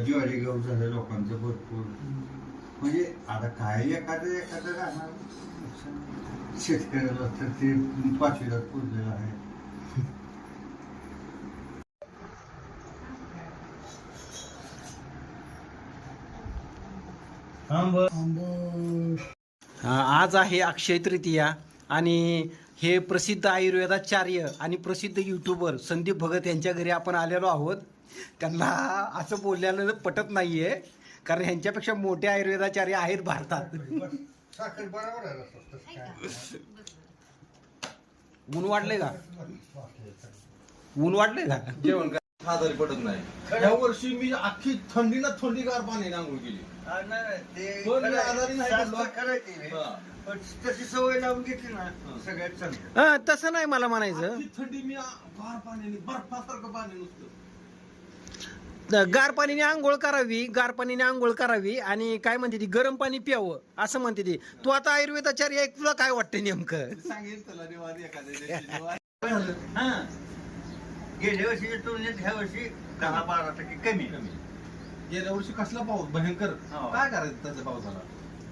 ज्वारी गहू झालं लोकांचं भरपूर. म्हणजे आता काय एखादं राहणार शेतकऱ्याला तर ते पाचवीलाच पुरलेलं आहे. आज आहे अक्षय तृतीया आणि हे प्रसिद्ध आयुर्वेदाचार्य आणि प्रसिद्ध युट्यूबर संदीप भगत यांच्या घरी आपण आलेलो आहोत. त्यांना असं बोलल्यानं पटत नाहीये, कारण ह्यांच्यापेक्षा मोठे आयुर्वेदाचार्य आहेत भारतात. साखर बरोबर आहे. ऊन वाढले का? ऊन वाढले का? जेवण काय आजारी पडत नाही. या वर्षी मी अख्खी थंडीला थंडीगार पाणी आंघोळ केली. पण मी आजारी नाही पडलो. पण तशी सवय लावून घेतली ना सगळ्यात चांगलं. तसं नाही मला म्हणायचं. अख्खी थंडी मी गार पाण्याने बर्फासारखं पाणी नुसतं. गार पाणीने आंघोळ करावी, गार पाणीने आंघोळ करावी आणि काय म्हणते ती गरम पाणी प्यावं असं म्हणते ती. तू आता आयुर्वेदाचार्य आहे, तुला काय वाटतं नेमकं? सांगेल तुला निवारी एखाद्या दिवशी. हा गेल्या वर्षीच्या तुलनेत ह्या वर्षी 10-12% कमी. गेल्या वर्षी कसला पाऊस भयंकर. हो. काय करायचं त्याच्या पावसाला?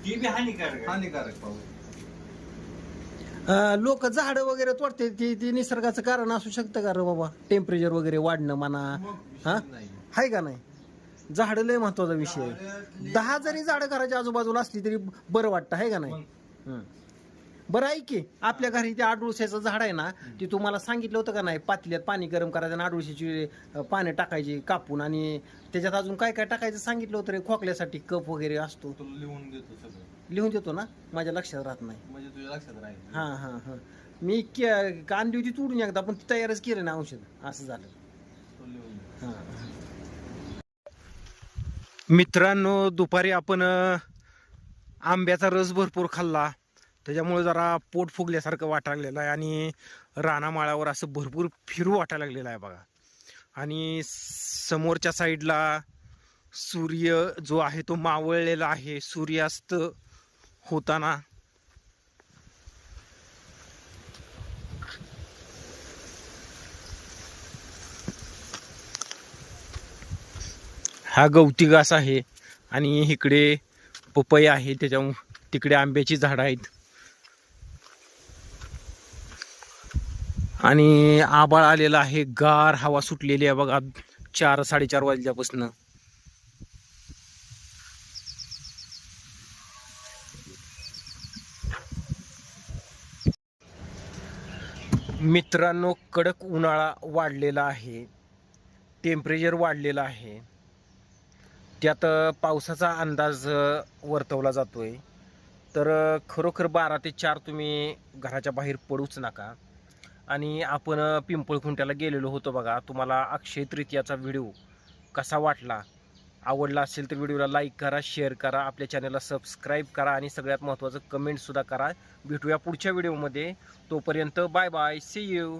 ती बी हानिकारक पाऊस. लोक झाडं वगैरे तोडते, ती निसर्गाचं कारण असू शकतं का रे बाबा? टेम्परेचर वगैरे वाढणं म्हणा, हा आहे का नाही? झाडं लय महत्वाचा विषय आहे. 10 जरी झाडं घराच्या आजूबाजूला असली तरी बरं वाटतं, आहे का नाही? बरं आहे की आपल्या घरी ते आडुळशाचं झाड आहे ना, ते तुम्हाला सांगितलं होतं का नाही? पातेल्यात पाणी गरम करायचं आणि आडुळशीची पाने टाकायची कापून आणि त्याच्यात अजून काय काय टाकायचं सांगितलं होतं रे. खोकल्यासाठी कप वगैरे असतो, तुला लिहून देतो सगळं. लिहून देतो ना, माझ्या लक्षात राहत नाही. म्हणजे तुझ्या लक्षात राहील. हा हा हा मी आणली होती तोडून एकदा, पण ती तयारच केलं ना औषध, असं झालं. तो लिहून दे. हा. मित्रांनो, दुपारी आपण आंब्याचा रस भरपूर खाल्ला, त्याच्यामुळे जरा पोट फुगल्यासारखं वाटायला लागलेलं आहे आणि रानामाळावर असं भरपूर फिरू वाटायला लागलेलं आहे बघा. आणि समोरच्या साईडला सूर्य जो आहे तो मावळलेला आहे, सूर्यास्त होताना. हा गवती घास आहे आणि इकडे पपई आहे, त्याच्या तिकडे आंब्याची झाडं आहेत आणि आभाळ आलेलं आहे, गार हवा सुटलेली आहे बघा 4-4:30 वाजल्यापासून. मित्रांनो, कडक उन्हाळा वाढलेला आहे, टेम्परेचर वाढलेलं आहे, त्यात पावसाचा अंदाज वर्तवला जातोय. तर खरोखर 12 ते 4 तुम्ही घराच्या बाहेर पडूच नका. आणि आपण पिंपळखुंट्याला गेलेलो होतो बघा. तुम्हाला अक्षय तृतीयाचा व्हिडिओ कसा वाटला? आवडला असेल तर व्हिडिओला लाईक करा, शेअर करा, आपल्या चॅनलला सबस्क्राईब करा आणि सगळ्यात महत्त्वाचं कमेंटसुद्धा करा. भेटूया पुढच्या व्हिडिओमध्ये. तोपर्यंत बाय बाय, सी यू.